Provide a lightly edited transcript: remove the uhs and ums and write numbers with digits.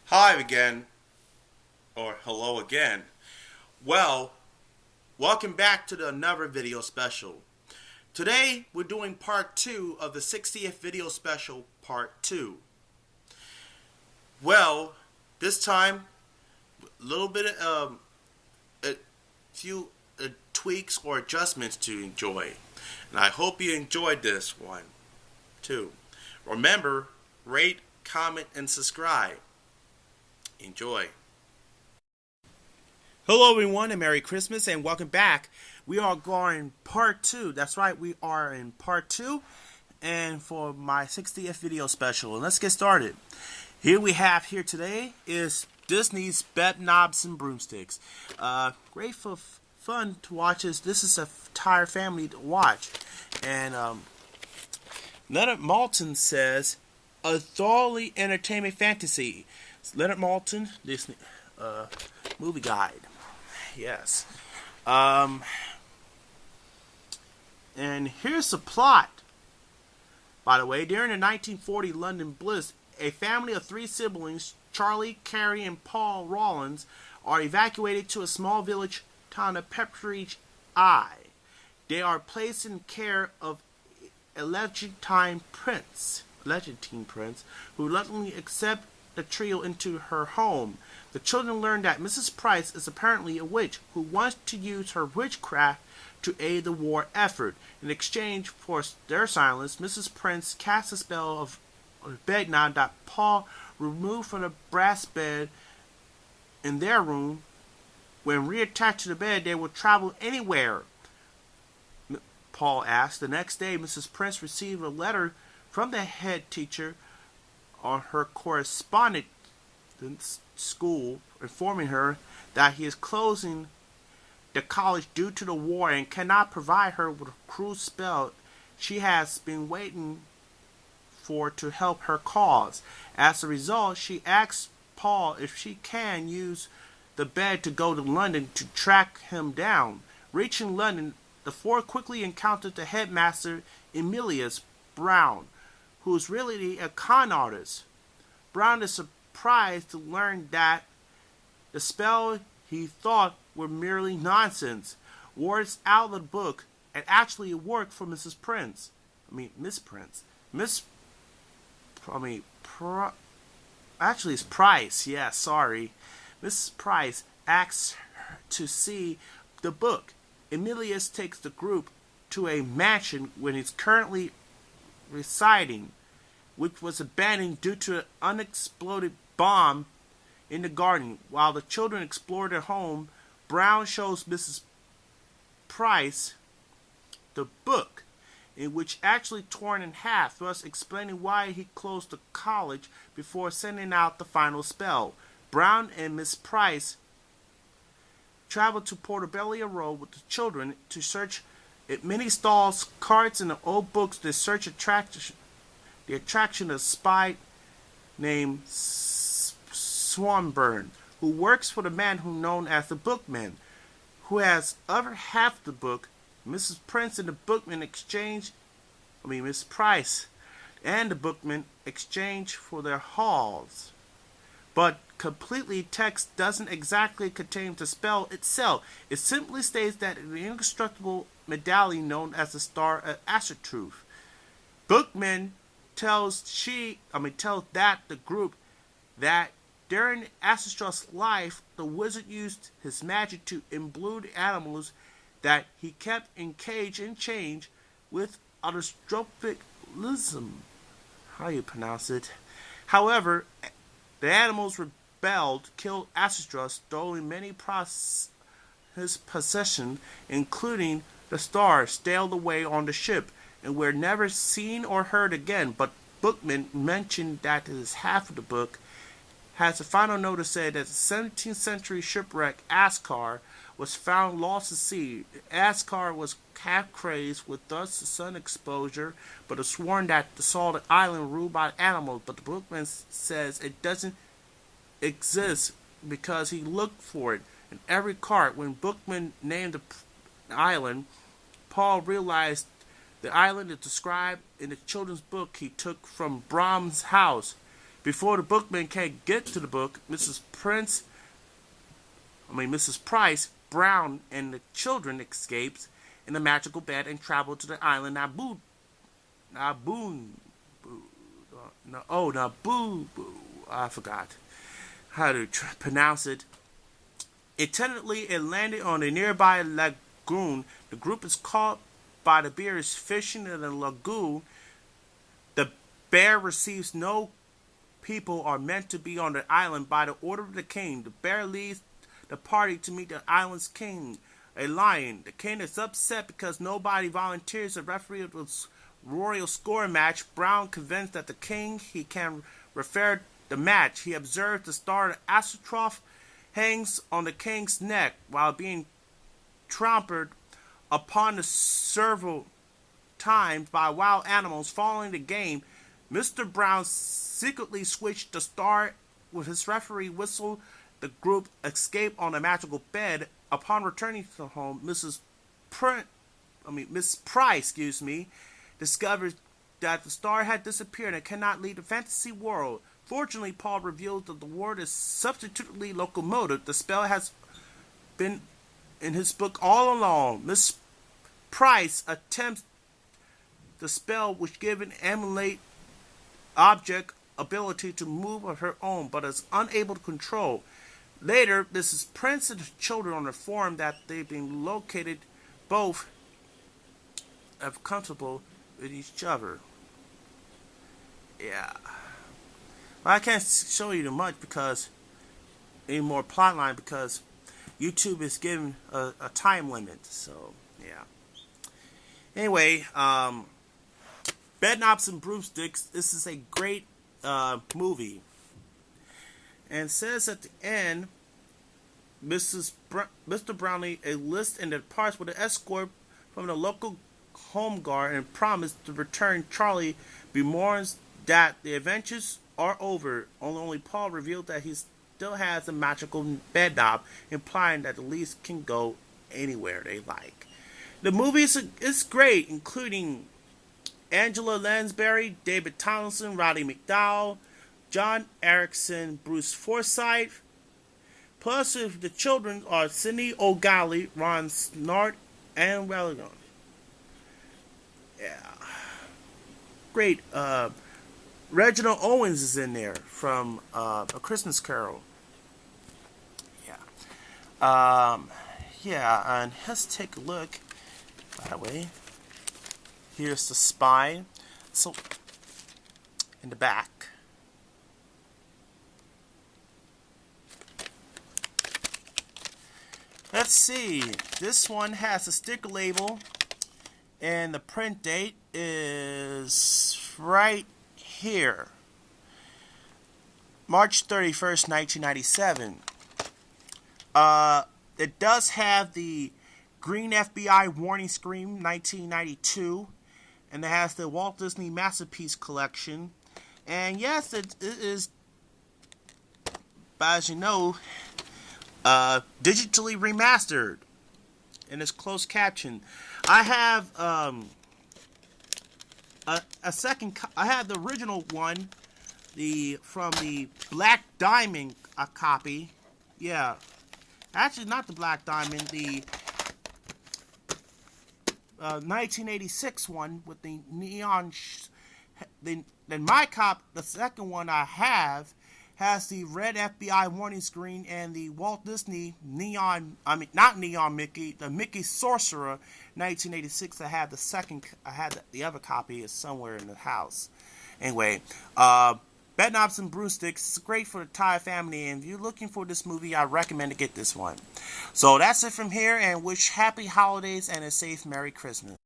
Hi again, or hello again. Well, welcome back to another video special. Today we're doing part 2 of the 60th video special, part 2. Well, this time a little bit of a few tweaks or adjustments to enjoy. And I hope you enjoyed this one too. Remember, rate, comment, and subscribe. Enjoy. Hello, everyone, and Merry Christmas, and welcome back. We are going part 2. That's right, we are in part 2, and for my 60th video special. And let's get started. Here we have here today is Disney's Bedknobs and Broomsticks. Great for fun to watch. This is a entire family to watch. And Leonard Maltin says, a thoroughly entertaining fantasy. Leonard Maltin, Disney movie guide. Yes. And here's the plot. By the way, during the 1940 London Blitz, a family of 3 siblings, Charlie, Carrie, and Paul Rawlins, are evacuated to a small village town of Pepperidge Eye. They are placed in care of a Legatine prince, who reluctantly accepts the trio into her home. The children learn that Mrs. Price is apparently a witch who wants to use her witchcraft to aid the war effort. In exchange for their silence, Mrs. Prince casts a spell of bedknob that Paul removed from the brass bed in their room. When reattached to the bed, they will travel anywhere, Paul asked. The next day, Mrs. Prince received a letter from the head teacher on her correspondence school informing her that he is closing the college due to the war and cannot provide her with a cruel spell she has been waiting for to help her cause. As a result, she asks Paul if she can use the bed to go to London to track him down. Reaching London, the four quickly encountered the headmaster, Emilius Brown, who is really a con artist. Brown is surprised to learn that the spell he thought were merely nonsense, words out of the book, and actually worked for Mrs. Prince. Miss Prince. Actually, it's Price. Yeah, sorry. Mrs. Price asks her to see the book. Emilius takes the group to a mansion when he's currently residing, which was abandoned due to an unexploded bomb in the garden. While the children explore their home, Brown shows Mrs. Price the book, in which actually torn in half, thus explaining why he closed the college before sending out the final spell. Brown and Miss Price travel to Portobello Road with the children to search at many stalls, carts, and old books. They search the attraction of a spy named Swinburne, who works for the man who known as the Bookman, who has other half the book. Mrs. Prince and the bookman Miss Price and the bookman exchange for their hauls. But completely text doesn't exactly contain the spell itself. It simply states that the indestructible medallion known as the Star of Asatruth. Bookman tells the group that during Asatruth's life, the wizard used his magic to imbue the animals that he kept encaged in chains with allotropism. How you pronounce it? However, the animals rebelled, killed Asatruth, stolen many his possessions, including the star, sailed away on the ship, and were never seen or heard again. But Bookman mentioned that his half of the book has a final note that said that the 17th century shipwreck Ascar was found lost at sea. Ascar was half crazed with dust and sun exposure, but has sworn that the salted island ruled by animals. But the bookman says it doesn't exist because he looked for it in every cart. When Bookman named the island, Paul realized the island is described in the children's book he took from Brahms' house. Before the bookman can get to the book, Mrs. Price, Brown, and the children escapes in a magical bed and travel to the island Naboo. Naboo. Naboo. I forgot how to pronounce it. Intently, it landed on a nearby lagoon. The group is caught by the bears fishing in the lagoon. The bear receives no people are meant to be on the island by the order of the king. The bear leads the party to meet the island's king, a lion. The king is upset because nobody volunteers to referee the royal score match. Brown, convinced that the king he can refer the match. He observes the star of Astaroth hangs on the king's neck while being trampled upon several times by wild animals. Following the game, Mr. Brown secretly switched the star with his referee whistle. The group escaped on a magical bed. Upon returning to home, Miss Price, discovers that the star had disappeared and cannot leave the fantasy world. Fortunately, Paul reveals that the word is substitutely locomotive. The spell has been in his book all along. Miss Price attempts the spell which gives an emulate object ability to move of her own, but is unable to control. Later, Mrs. Prince and the children are informed that they've been located, both are comfortable with each other. Yeah. Well, I can't show you too much because any more plotline because YouTube is giving a time limit. So yeah. Anyway, Bedknobs and Broomsticks. This is a great movie, and it says at the end, Mr. Brownlee enlists and departs with an escort from the local home guard and promised to return. Charlie bemoans that the adventures are over. Only Paul revealed that he still has a magical bedknob, implying that the Leafs can go anywhere they like. The movie is great, including Angela Lansbury, David Tomlinson, Roddy McDowall, John Erickson, Bruce Forsyth. Plus, the children are Sidney O'Galley, Ron Snart, and Wellington. Yeah. Great. Reginald Owens is in there from A Christmas Carol. Yeah. And let's take a look. By the way, here's the spine. So, in the back. Let's see. This one has a sticker label, and the print date is right here. March 31st, 1997. It does have the green FBI warning screen, 1992. And it has the Walt Disney Masterpiece Collection. And yes, it is, as you know, digitally remastered. And it's closed caption. I have a second. I have the original one, from the Black Diamond copy. Yeah, actually not the Black Diamond. The 1986 one with the neon. Then my copy, the second one I have, has the red FBI warning screen and the Walt Disney neon. Not neon Mickey, the Mickey Sorcerer, 1986. I had the second. I had the other copy is somewhere in the house. Anyway, Bedknobs and Broomsticks is great for the entire family, and if you're looking for this movie, I recommend to get this one. So that's it from here, and wish happy holidays and a safe Merry Christmas.